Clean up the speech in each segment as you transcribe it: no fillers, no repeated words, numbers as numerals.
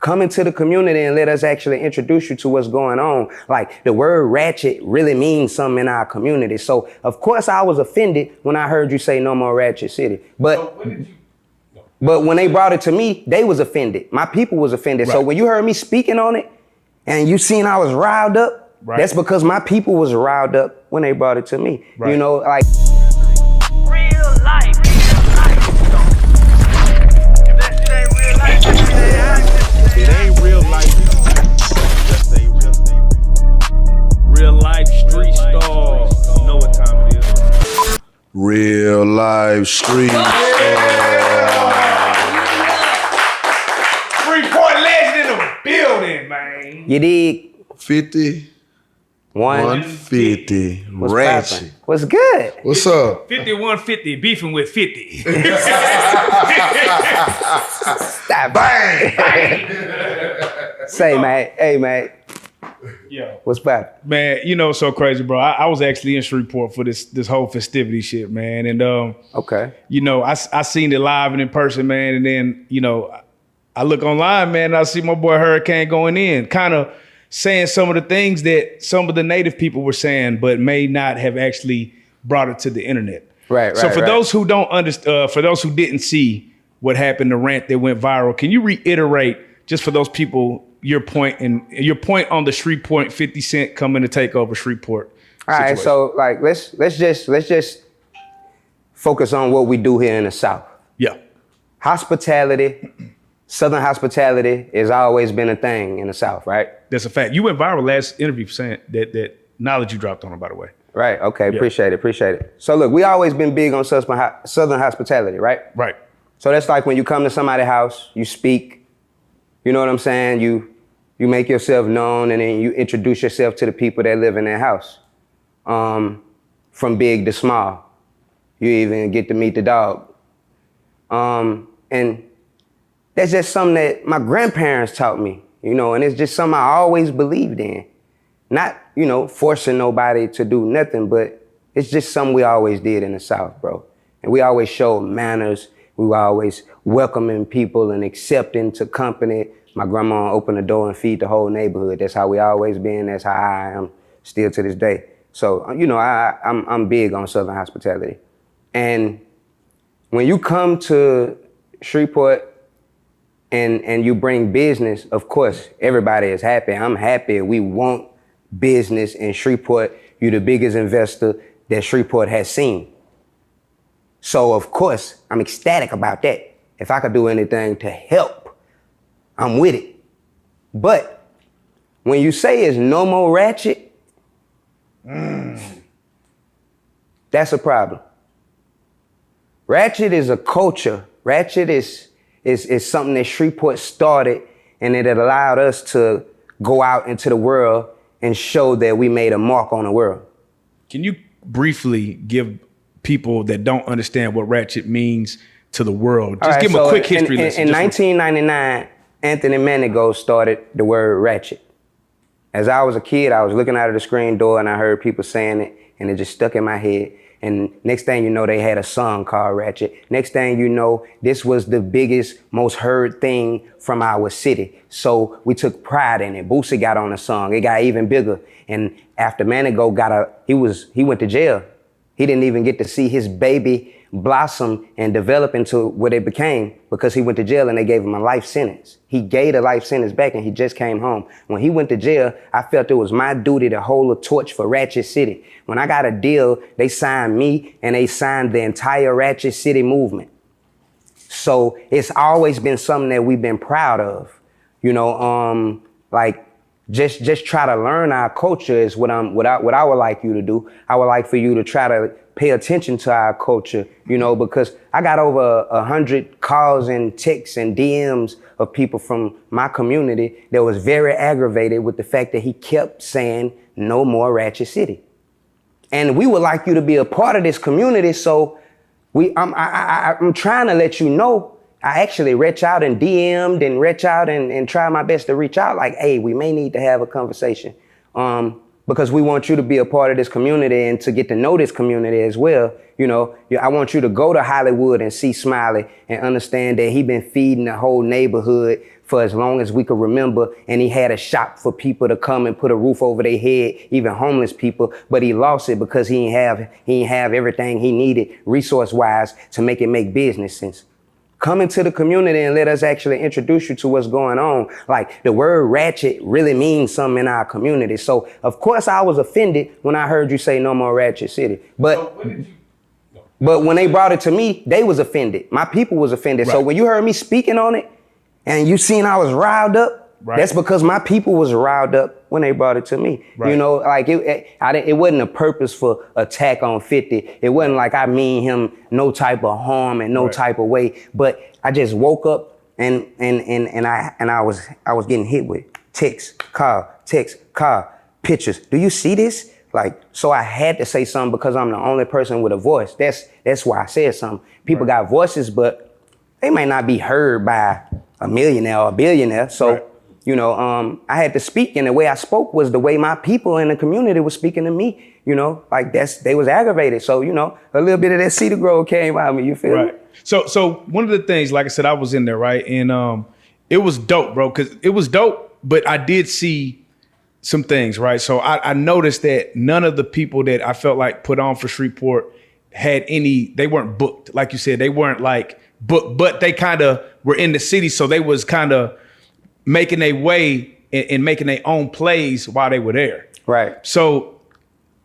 come into the community and let us actually introduce you to what's going on. Like the word ratchet really means something in our community. So of course I was offended when I heard you say no more Ratchet City. But when they brought it to me, they was offended. My people was offended. Right. So when you heard me speaking on it and you seen I was riled up, right. That's because my people was riled up when they brought it to me. Right. You know, like real life. If that shit ain't real life, it ain't real life. Just say real life street Starz. You know what time it is. Real life street Freeport legend in the building, man. You dig? 50. 150. Ratchet. What's good? What's up? 5150 beefing with 50. Stop. Bang. Say, man. Hey, man. Yo. What's bad? Man, you know, so crazy, bro. I was actually in Shreveport for this whole festivity shit, man. And okay. You know, I seen it live and in person, man. And then, you know, I look online, man, and I see my boy Hurricane going in, kind of saying some of the things that some of the native people were saying, but may not have actually brought it to the internet. Right. So for those who don't understand, for those who didn't see what happened, the rant that went viral, can you reiterate just for those people your point on the Shreveport 50 Cent coming to take over Shreveport? All right, so like let's just focus on what we do here in the South. Yeah. Hospitality, Southern hospitality has always been a thing in the South, right? That's a fact. You went viral last interview for saying that knowledge you dropped on him, by the way. Right, okay, yeah. Appreciate it. So look, we always been big on Southern hospitality, right? Right. So that's like when you come to somebody's house, you speak, you know what I'm saying? You make yourself known and then you introduce yourself to the people that live in their house. From big to small. You even get to meet the dog. And that's just something that my grandparents taught me, you know, and it's just something I always believed in. Not, you know, forcing nobody to do nothing, but it's just something we always did in the South, bro. And we always showed manners. We were always welcoming people and accepting to company. My grandma opened the door and feed the whole neighborhood. That's how we always been. That's how I am still to this day. So, you know, I'm big on Southern hospitality. And when you come to Shreveport and you bring business, of course, everybody is happy. I'm happy. We want business in Shreveport. You're the biggest investor that Shreveport has seen. So, of course, I'm ecstatic about that. If I could do anything to help, I'm with it. But when you say it's no more Ratchet, that's a problem. Ratchet is a culture. Ratchet is something that Shreveport started, and it allowed us to go out into the world and show that we made a mark on the world. Can you briefly give people that don't understand what Ratchet means to the world? Just give them a quick history lesson. In 1999, Anthony Manigault started the word Ratchet. As I was a kid, I was looking out of the screen door and I heard people saying it, and it just stuck in my head. And next thing you know, they had a song called Ratchet. Next thing you know, this was the biggest, most heard thing from our city. So we took pride in it. Boosie got on the song. It got even bigger. And after Manigault he went to jail. He didn't even get to see his baby blossom and develop into what it became because he went to jail and they gave him a life sentence. He gave the life sentence back and he just came home. When he went to jail, I felt it was my duty to hold a torch for Ratchet City. When I got a deal, they signed me and they signed the entire Ratchet City movement. So it's always been something that we've been proud of. You know, like just try to learn our culture is what I would like you to do. I would like for you to try to pay attention to our culture, you know, because I got over 100 calls and texts and DMs of people from my community that was very aggravated with the fact that he kept saying no more Ratchet City. And we would like you to be a part of this community. So I'm trying to let you know, I actually reach out and DM'd and reach out and try my best to reach out like, hey, we may need to have a conversation. because we want you to be a part of this community and to get to know this community as well. I want you to go to Hollywood and see Smiley and understand that he been feeding the whole neighborhood for as long as we could remember. And he had a shop for people to come and put a roof over their head, even homeless people. But he lost it because he ain't have everything he needed resource-wise to make it make business sense. Come into the community and let us actually introduce you to what's going on. Like, the word ratchet really means something in our community. So, of course, I was offended when I heard you say no more Ratchet City. But when they brought it to me, they was offended. My people was offended. Right. So when you heard me speaking on it and you seen I was riled up, right, that's because my people was riled up when they brought it to me. Right. Like it wasn't a purposeful attack on 50. It wasn't like I mean him no type of harm and no right, type of way. But I just woke up and I was getting hit with text, call, pictures. Do you see this? Like, so I had to say something because I'm the only person with a voice. That's why I said something. People right, got voices, but they might not be heard by a millionaire or a billionaire. So. Right. I had to speak, and the way I spoke was the way my people in the community was speaking to me. Like they was aggravated. So, a little bit of that cedar grove came out of me. You feel right, me? So one of the things, like I said, I was in there, right, and it was dope, bro, because it was dope. But I did see some things, right. So I noticed that none of the people that I felt like put on for Shreveport had any. They weren't booked, like you said. They weren't like booked, but they kind of were in the city, so they was kind of making their way and making their own plays while they were there. Right. So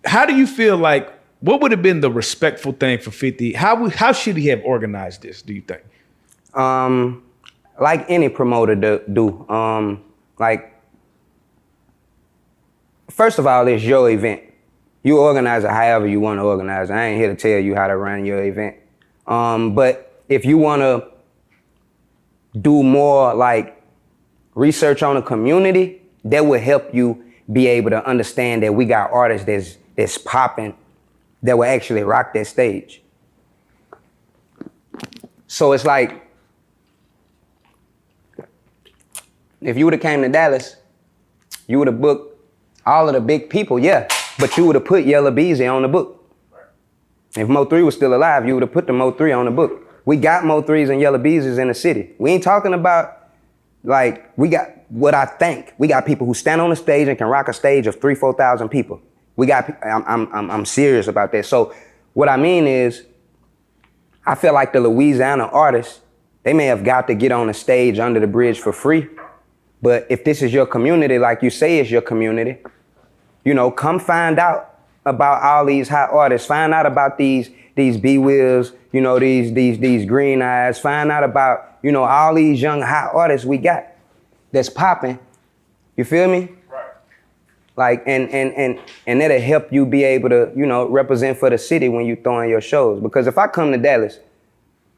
how do you feel like, what would have been the respectful thing for 50? How should he have organized this, do you think? Like any promoter do. Like, first of all, it's your event. You organize it however you want to organize it. I ain't here to tell you how to run your event. But if you want to do more like research on the community, that will help you be able to understand that we got artists that's popping that will actually rock that stage. So it's like, if you would have came to Dallas, you would have booked all of the big people, yeah, but you would have put Yella Beezy on the book. If Mo3 was still alive, you would have put the Mo3 on the book. We got Mo3s and Yella Beezys in the city. We ain't talking about, like, we got what I think. We got people who stand on the stage and can rock a stage of 3,000-4,000 people. We got, I'm serious about that. So what I mean is, I feel like the Louisiana artists, they may have got to get on the stage under the bridge for free. But if this is your community, like you say is your community, come find out about all these hot artists. Find out about these B-Wills, these Green Eyes. Find out about, all these young hot artists we got that's popping. You feel me? Right. Like, and that'll help you be able to, represent for the city when you throwing your shows. Because if I come to Dallas,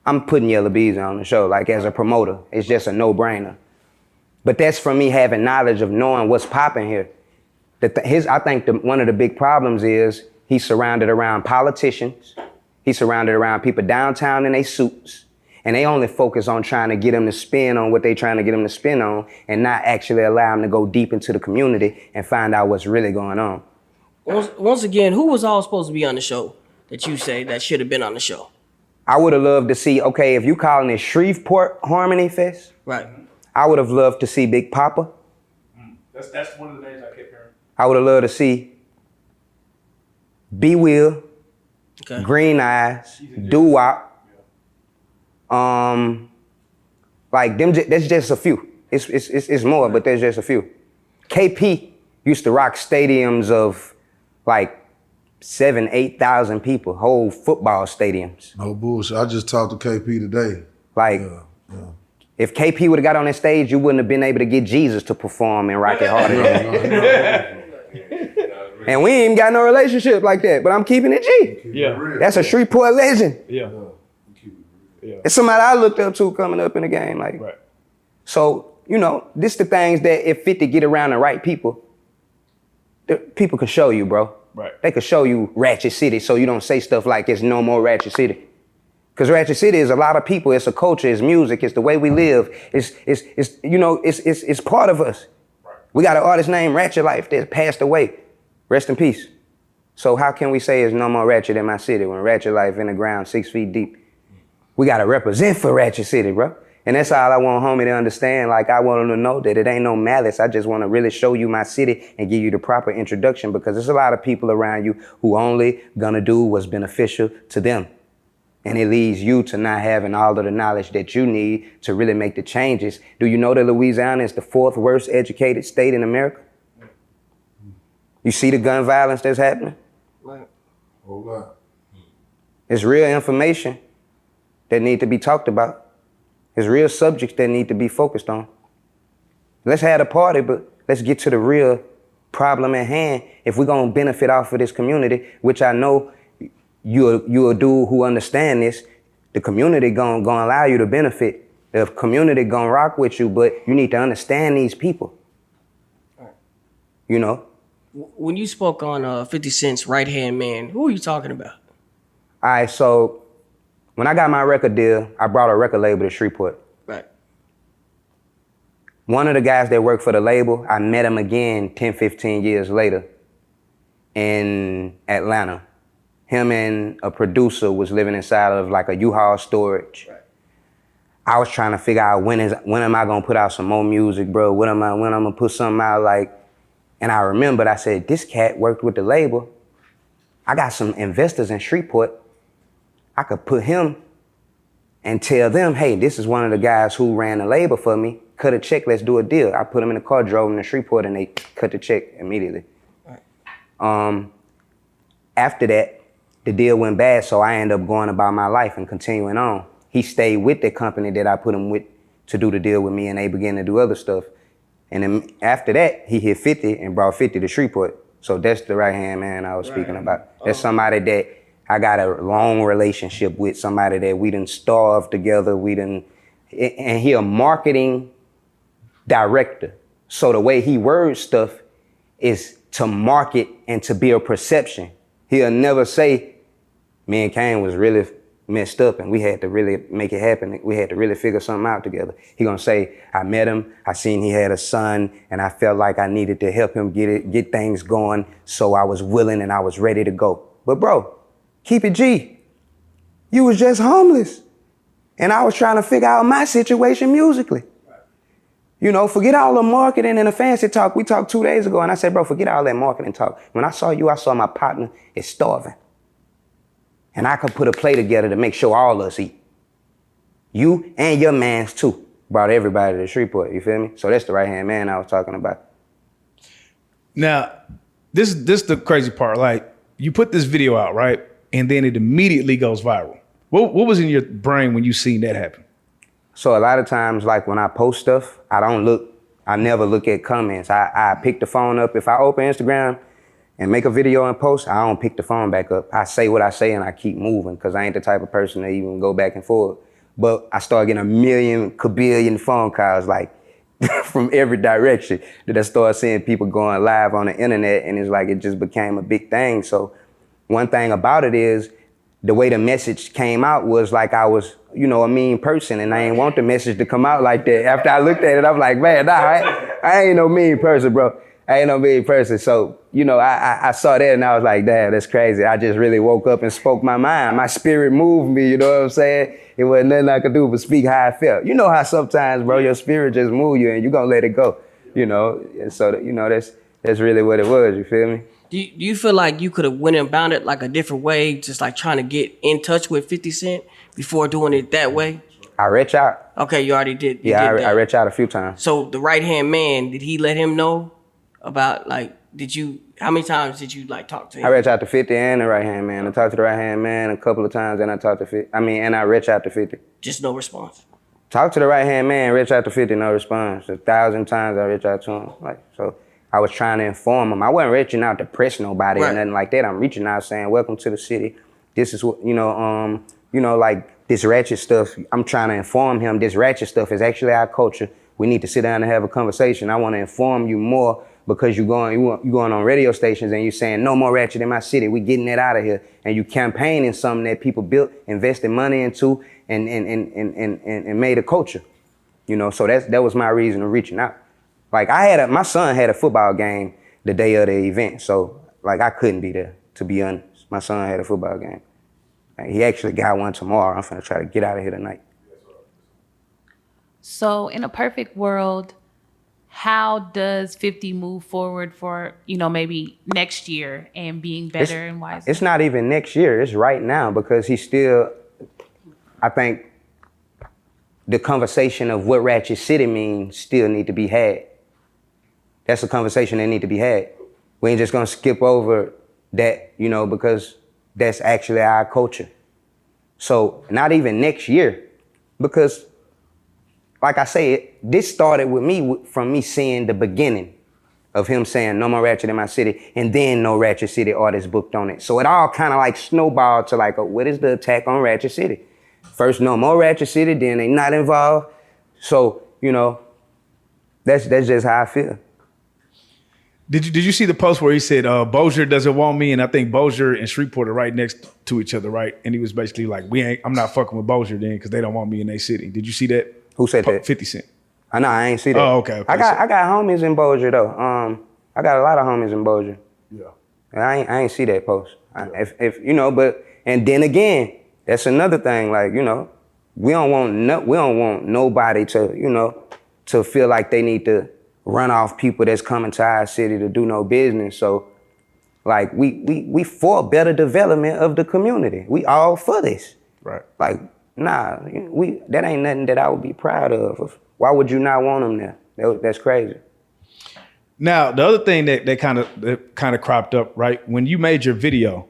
I'm putting Yella Beezy on the show, like as a promoter. It's just a no-brainer. But that's from me having knowledge of knowing what's popping here. I think one of the big problems is he's surrounded around politicians. He's surrounded around people downtown in their suits. And they only focus on trying to get them to spin on what they trying to get them to spin on and not actually allow them to go deep into the community and find out what's really going on. Once again, who was all supposed to be on the show that you say that should have been on the show? I would have loved to see, okay, if you calling it Shreveport Harmony Fest, right? I would have loved to see Big Papa. That's one of the names I kept hearing. I would have loved to see B-Will, okay, Green Eyes, Doo-Wop. Like them, that's just a few. It's more, but there's just a few. KP used to rock stadiums of like 7,000-8,000 people, whole football stadiums. No bullshit. I just talked to KP today. Like, if KP would have got on that stage, you wouldn't have been able to get Jesus to perform in Rocket Hard. And we ain't even got no relationship like that, but I'm keeping it G. Yeah. That's a Shreveport legend. Yeah. It's somebody I looked up to coming up in the game. Like, right. So, this the things that if 50 get around the right people, people can show you, bro. Right. They could show you Ratchet City so you don't say stuff like it's no more Ratchet City. Because Ratchet City is a lot of people. It's a culture. It's music. It's the way we live. It's part of us. Right. We got an artist named Ratchet Life that passed away. Rest in peace. So how can we say there's no more Ratchet in my city when Ratchet life in the ground 6 feet deep? We gotta represent for Ratchet City, bro. And that's all I want homie to understand. Like, I want him to know that it ain't no malice. I just want to really show you my city and give you the proper introduction, because there's a lot of people around you who only gonna do what's beneficial to them. And it leads you to not having all of the knowledge that you need to really make the changes. Do you know that Louisiana is the 4th worst educated state in America? You see the gun violence that's happening? Right. Whole lot. It's real information that need to be talked about. There's real subjects that need to be focused on. Let's have a party, but let's get to the real problem at hand. If we're gonna benefit off of this community, which I know you're a dude who understand this, the community gonna allow you to benefit. The community gonna rock with you, but you need to understand these people. You know? When you spoke on 50 Cent's right-hand man, who are you talking about? All right, so when I got my record deal, I brought a record label to Shreveport. Right. One of the guys that worked for the label, I met him again 10, 15 years later in Atlanta. Him and a producer was living inside of like a U-Haul storage. Right. I was trying to figure out when am I gonna put out some more music, bro? When I'm gonna put something out, like, and I remembered, I said, this cat worked with the label. I got some investors in Shreveport. I could put him and tell them, hey, this is one of the guys who ran the label for me. Cut a check, let's do a deal. I put him in the car, drove him to Shreveport, and they cut the check immediately. Right. After that, the deal went bad, so I ended up going about my life and continuing on. He stayed with the company that I put him with to do the deal with me, and they began to do other stuff. And then after that, he hit 50 and brought 50 to Shreveport. So that's the right-hand man I was speaking about. That's somebody that I got a long relationship with, somebody that we done starved together, and he a marketing director. So the way he words stuff is to market and to build perception. He'll never say, me and Kane was really messed up and we had to really make it happen. We had to really figure something out together. He gonna say, I met him, I seen he had a son, and I felt like I needed to help him get things going, so I was willing and I was ready to go. But bro, keep it G. You was just homeless. And I was trying to figure out my situation musically. You know, forget all the marketing and the fancy talk. We talked 2 days ago and I said, bro, forget all that marketing talk. When I saw you, I saw my partner is starving. And I could put a play together to make sure all of us eat. You and your mans too. Brought everybody to Shreveport, you feel me? So that's the right-hand man I was talking about. Now, this the crazy part. Like, you put this video out, right? And then it immediately goes viral. What was in your brain when you seen that happen? So a lot of times, like when I post stuff, I never look at comments. I pick the phone up. If I open Instagram and make a video and post, I don't pick the phone back up. I say what I say and I keep moving, because I ain't the type of person to even go back and forth. But I start getting a million, kabillion phone calls, like from every direction, that I start seeing people going live on the internet, and it's like it just became a big thing. So one thing about it is, the way the message came out was like I was, you know, a mean person, and I ain't want the message to come out like that. After I looked at it, I'm like, man, nah, I ain't no mean person, bro. I ain't no mean person. So, you know, I saw that and I was like, damn, that's crazy. I just really woke up and spoke my mind. My spirit moved me, you know what I'm saying? It wasn't nothing I could do but speak how I felt. You know how sometimes, bro, your spirit just move you and you gonna let it go, you know? And so, you know, that's really what it was, you feel me? Do you feel like you could have went about it like a different way, just like trying to get in touch with 50 Cent before doing it that way? I reached out. Okay, you already did. I reached out a few times. So the right-hand man, did he let him know about, like, how many times did you like talk to him? I reached out to 50 and the right-hand man. I talked to the right-hand man a couple of times, and I talked to 50. And I reached out to 50. Just no response. Talk to the right-hand man, reach out to 50, no response. 1,000 times I reached out to him. So I was trying to inform him. I wasn't reaching out to press nobody or nothing like that. I'm reaching out saying, welcome to the city. This is what, like this Ratchet stuff, I'm trying to inform him this Ratchet stuff is actually our culture. We need to sit down and have a conversation. I want to inform you more, because you're going on radio stations and you're saying, no more Ratchet in my city. We getting it out of here. And you campaigning something that people built, invested money into, and made a culture. You know, so that was my reason of reaching out. Like my son had a football game the day of the event. So like I couldn't be there, to be honest. My son had a football game. Like, he actually got one tomorrow. I'm finna try to get out of here tonight. So in a perfect world, how does 50 move forward for, maybe next year and being better and wiser? It's not even next year, it's right now, because he's still, I think the conversation of what Ratchet City means still need to be had. That's a conversation that need to be had. We ain't just gonna skip over that, because that's actually our culture. So not even next year, because like I said, this started with me from me seeing the beginning of him saying no more Ratchet in my city, and then no Ratchet City artists booked on it. So it all kind of like snowballed to like, what is the attack on Ratchet City? First, no more Ratchet City, then they not involved. So, that's just how I feel. Did you see the post where he said Bossier doesn't want me, and I think Bossier and Shreveport are right next to each other, right? And he was basically like, I'm not fucking with Bossier then because they don't want me in their city. Did you see that? Who said that? 50 Cent. I know, I ain't see that. Oh, okay. I got homies in Bossier though. I got a lot of homies in Bossier. Yeah. I ain't see that post. If but and then again, that's another thing. Like we don't want nobody to to feel like they need to run off people that's coming to our city to do no business. So like we for better development of the community. We all for this. Right. Like nah, that ain't nothing that I would be proud of. Why would you not want them there? That's crazy. Now, the other thing that kind of cropped up, right? When you made your video,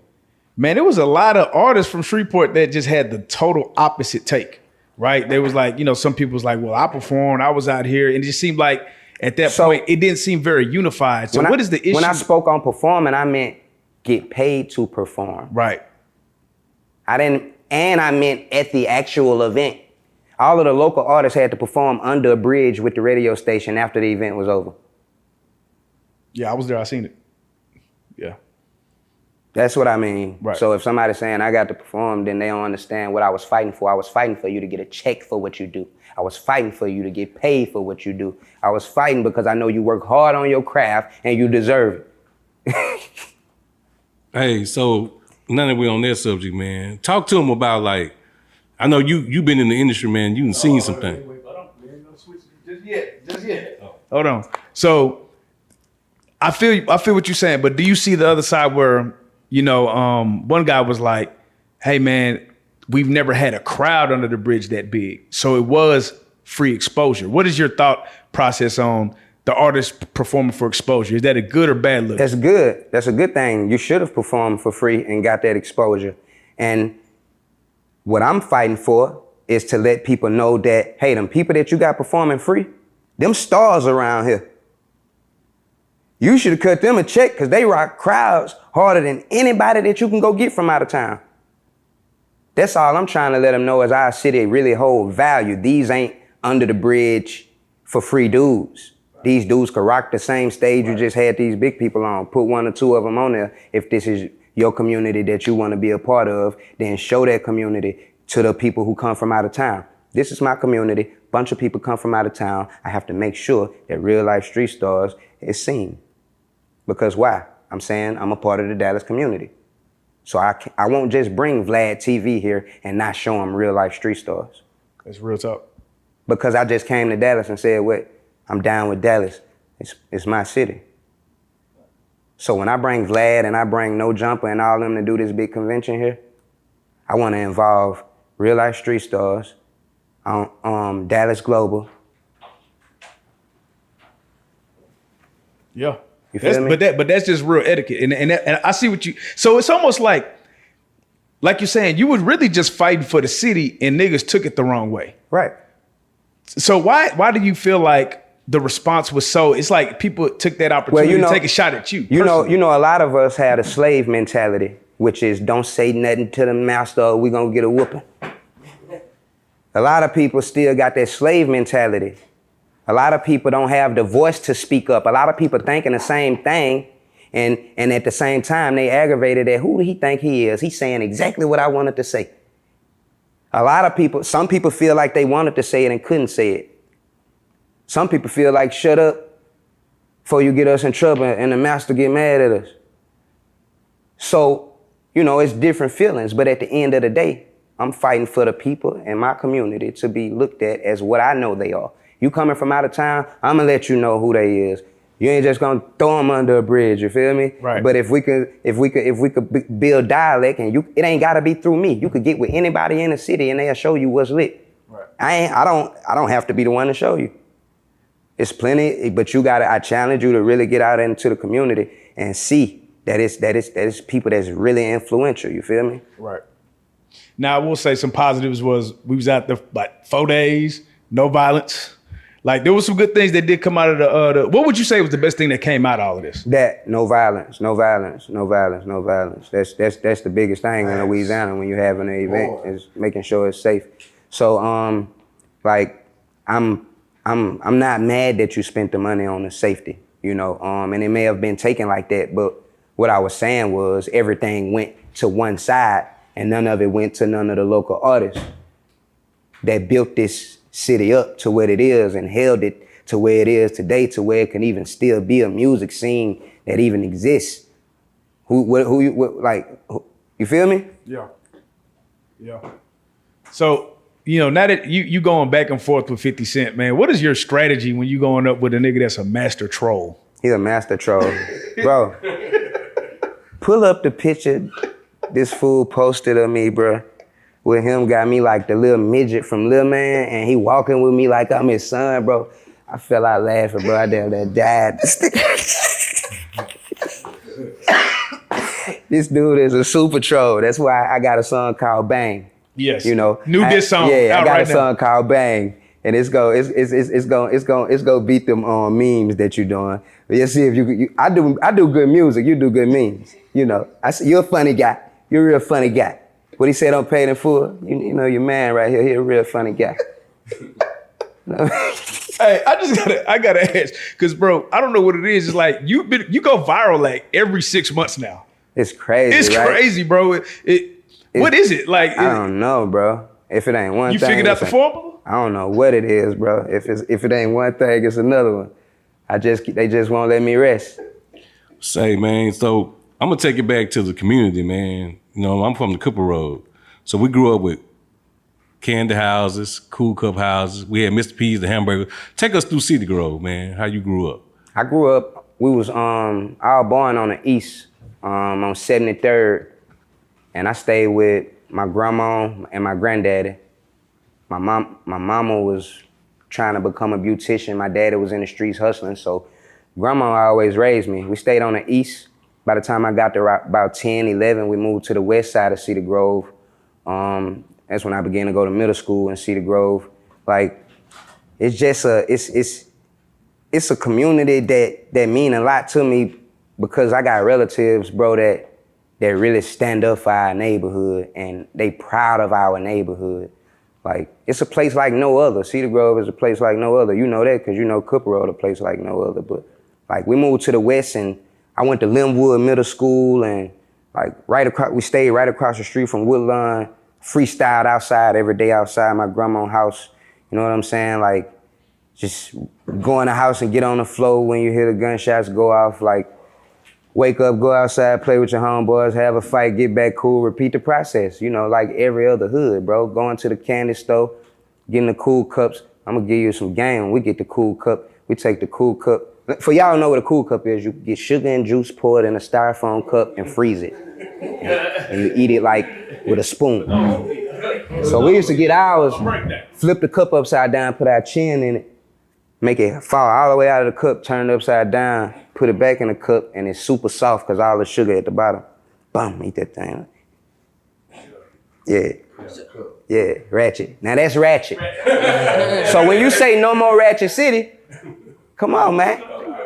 man, there was a lot of artists from Shreveport that just had the total opposite take, right? There was like, some people was like, well, I performed, I was out here. And it just seemed like at that point, it didn't seem very unified. So what is the issue? When I spoke on performing, I meant get paid to perform. Right. I meant at the actual event. All of the local artists had to perform under a bridge with the radio station after the event was over. Yeah, I was there. I seen it. Yeah. That's what I mean. Right. So if somebody's saying I got to perform, then they don't understand what I was fighting for. I was fighting for you to get a check for what you do. I was fighting for you to get paid for what you do. I was fighting because I know you work hard on your craft and you deserve it. Hey, so now that we're on that subject, man, talk to them about like, I know you've been in the industry, man. You done seen some things. Just yet. Hold on. So I feel what you're saying, but do you see the other side where, one guy was like, hey man, we've never had a crowd under the bridge that big. So it was free exposure. What is your thought process on the artist performing for exposure? Is that a good or bad look? That's good. That's a good thing. You should have performed for free and got that exposure. And what I'm fighting for is to let people know that, hey, them people that you got performing free, them stars around here. You should have cut them a check because they rock crowds harder than anybody that you can go get from out of town. That's all I'm trying to let them know is our city really hold value. These ain't under the bridge for free dudes. These dudes could rock the same stage you just had these big people on. Put one or two of them on there. If this is your community that you want to be a part of, then show that community to the people who come from out of town. This is my community. Bunch of people come from out of town. I have to make sure that Real Life Street Stars is seen. Because why? I'm saying I'm a part of the Dallas community. So I won't just bring Vlad TV here and not show them Real Life Street Stars. That's real talk. Because I just came to Dallas and said, what? I'm down with Dallas. It's my city. So when I bring Vlad and I bring No Jumper and all them to do this big convention here, I want to involve Real Life Street Stars, Dallas Global. Yeah. You feel me? But that's just real etiquette. And I see what you, so it's almost like you're saying, you was really just fighting for the city and niggas took it the wrong way. Right. So why do you feel like the response was so, it's like people took that opportunity to take a shot at you? You know, a lot of us had a slave mentality, which is don't say nothing to the master or we gonna get a whooping. A lot of people still got that slave mentality. A lot of people don't have the voice to speak up. A lot of people thinking the same thing, and at the same time, they aggravated at who do he think he is? He's saying exactly what I wanted to say. A lot of people, some people feel like they wanted to say it and couldn't say it. Some people feel like shut up before you get us in trouble and the master get mad at us. So, it's different feelings, but at the end of the day, I'm fighting for the people in my community to be looked at as what I know they are. You coming from out of town, I'm gonna let you know who they is. You ain't just gonna throw them under a bridge, you feel me? Right. But if we could build dialect, and it ain't gotta be through me. You could get with anybody in the city and they'll show you what's lit. Right. I don't have to be the one to show you. It's plenty, but I challenge you to really get out into the community and see that it's people that's really influential, you feel me? Right. Now I will say some positives was we was out there like 4 days, no violence. Like there was some good things that did come out of the what would you say was the best thing that came out of all of this? That no violence. That's the biggest thing in Louisiana when you're having an event is making sure it's safe. So like I'm not mad that you spent the money on the safety, and it may have been taken like that, but what I was saying was everything went to one side and none of it went to none of the local artists that built this city up to what it is and held it to where it is today, to where it can even still be a music scene that even exists. You feel me? Yeah. So, now that you going back and forth with 50 Cent, man, what is your strategy when you going up with a nigga that's a master troll? He's a master troll. Bro, pull up the picture this fool posted of me, bro. With him got me like the little midget from Lil Man, and he walking with me like I'm his son, bro. I fell out laughing, bro. I damn that died. This dude is a super troll. That's why I got a song called Bang. Yes. New diss song. Yeah, I got right a song called Bang, and it's go beat them memes that you doing. But you see if I do good music, you do good memes. You're a funny guy. You're a real funny guy. What he said on Paid in Full, your man right here, he a real funny guy. Hey, I gotta ask, cause bro, I don't know what it is. It's like you go viral like every 6 months now. It's crazy. It's right? crazy, bro. What is it like? I don't know, bro. If it ain't one you thing, figured out the formula? I don't know what it is, bro. If it ain't one thing, it's another one. They just won't let me rest. Say, man, so I'm gonna take it back to the community, man. I'm from the Cooper Road. So we grew up with candy houses, cool cup houses. We had Mr. P's, the hamburger. Take us through City Grove, man. How you grew up? I grew up, I was born on the east, on 73rd. And I stayed with my grandma and my granddaddy. My mama was trying to become a beautician. My daddy was in the streets hustling. So grandma always raised me. We stayed on the east. By the time I got to about 10, 11, we moved to the west side of Cedar Grove. That's when I began to go to middle school in Cedar Grove. Like, it's just it's a community that mean a lot to me because I got relatives, bro, that really stand up for our neighborhood and they proud of our neighborhood. Like, it's a place like no other. Cedar Grove is a place like no other. You know that because you know Cooper Road, a place like no other. But, like, we moved to the west and I went to Linwood Middle School and we stayed right across the street from Woodlawn, freestyled outside every day outside my grandma's house. You know what I'm saying? Like, just go in the house and get on the floor when you hear the gunshots go off. Like, wake up, go outside, play with your homeboys, have a fight, get back cool, repeat the process. Like every other hood, bro. Going to the candy store, getting the cool cups. I'm gonna give you some game. When we get the cool cup, we take the cool cup. For y'all know what a cool cup is, you get sugar and juice poured in a styrofoam cup and freeze it. And you eat it like with a spoon. So we used to get ours, flip the cup upside down, put our chin in it, make it fall all the way out of the cup, turn it upside down, put it back in the cup, and it's super soft because all the sugar at the bottom. Boom, eat that thing. Yeah, Ratchet. Now that's Ratchet. So when you say no more Ratchet City, come on, man.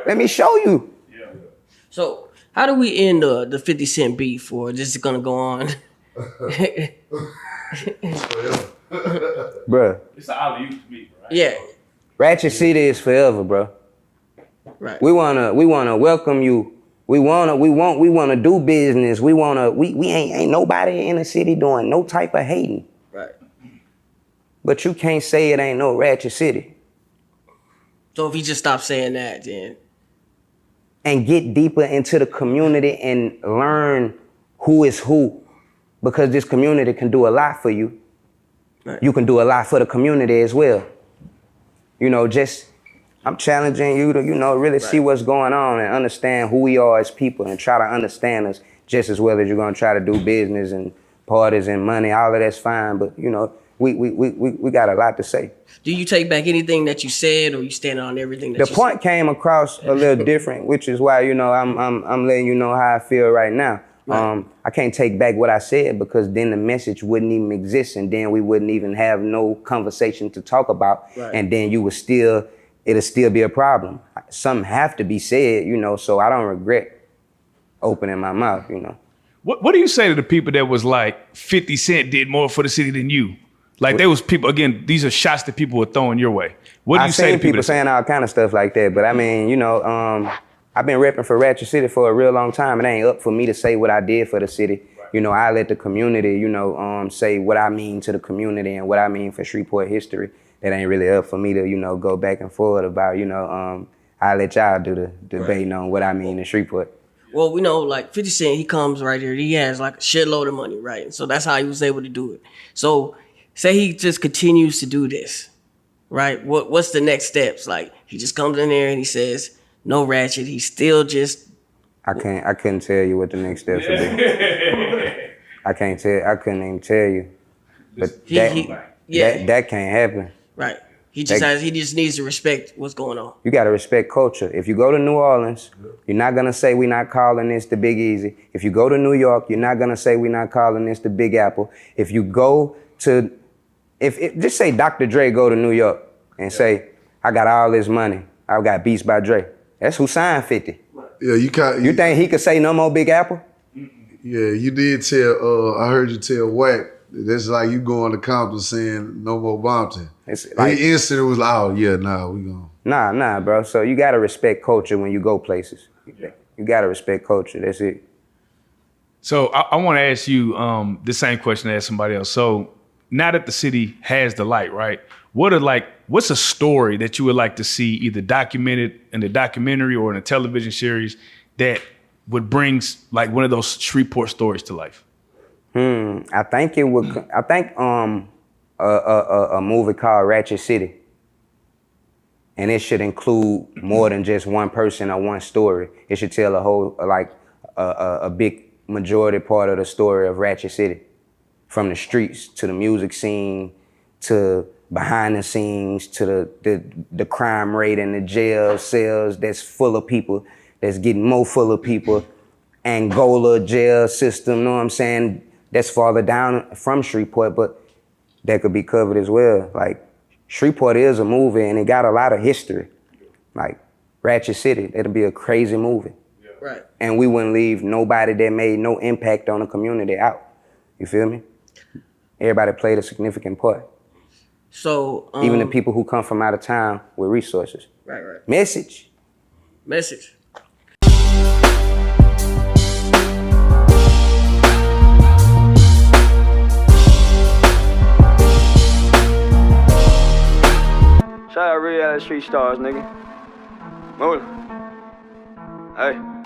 Let me show you. So how do we end the 50 Cent beef, or this is gonna go on? Bruh. It's an alley-oop to me, right? Yeah. Ratchet City is forever, bro. Right. We wanna welcome you. We wanna do business. We ain't nobody in the city doing no type of hating. Right. But you can't say it ain't no Ratchet City. So if he just stopped saying that, then And get deeper into the community and learn who is who, because this community can do a lot for you. Right. You can do a lot for the community as well. You know, just, I'm challenging you to, you know, really see what's going on and understand who we are as people and try to understand us just as well as you're gonna try to do business and parties and money. All of that's fine, but you know, we got a lot to say. Do you take back anything that you said, or you stand on everything that The you point came across a little different, which is why, you know, I'm letting you know how I feel right now. Right. I can't take back what I said because then the message wouldn't even exist, and then we wouldn't even have no conversation to talk about, Right. and then it'll still be a problem. Something have to be said, you know, so I don't regret opening my mouth, you know. What do you say to the people that was like 50 Cent did more for the city than you? Like there was people, again, these are shots that people were throwing your way. What do you say to people? People saying all kind of stuff like that, but I mean, you know, I've been repping for Ratchet City for a real long time. It ain't up for me to say what I did for the city. Right. You know, I let the community, you know, say what I mean to the community and what I mean for Shreveport history. That ain't really up for me to, you know, go back and forth about, you know, I let y'all do the debating on what I mean to Shreveport. Well, we know, like 50 Cent, he comes right here. He has like a shitload of money, right? And so that's how he was able to do it. So say he just continues to do this, right? What's the next steps? Like he just comes in there and he says, no Ratchet. He's still just. I couldn't tell you what the next steps would be. I couldn't even tell you. But that can't happen. Right. He just needs to respect what's going on. You gotta respect culture. If you go to New Orleans, you're not gonna say we're not calling this the Big Easy. If you go to New York, you're not gonna say we're not calling this the Big Apple. If you go to, just say Dr. Dre go to New York and say, I got all this money. I got Beats by Dre. That's who signed 50. Yeah, You think he could say no more Big Apple? Yeah, you did tell. I heard you tell Wack. That's like you going to Compton saying no more Bompton. It's like, He instantly was like, oh yeah, nah, we gonna. Nah, bro. So you gotta respect culture when you go places. You gotta respect culture. That's it. So I want to ask you the same question I asked somebody else. So now that the city has the light, right? What's a story that you would like to see either documented in the documentary or in a television series that would bring like one of those Shreveport stories to life? I think it would. I think a movie called Ratchet City, and it should include more than just one person or one story. It should tell a whole, like a big majority part of the story of Ratchet City, from the streets to the music scene to behind the scenes to the crime rate in the jail cells that's full of people, that's getting more full of people. Angola jail system, know what I'm saying? That's farther down from Shreveport, but that could be covered as well. Like, Shreveport is a movie and it got a lot of history. Like, Ratchet City, it'll be a crazy movie. Right. And we wouldn't leave nobody that made no impact on the community out. You feel me? Everybody played a significant part. So even the people who come from out of town with resources. Right. Message. Shout out Reallyfe Street Starz, nigga. Move it. Hey.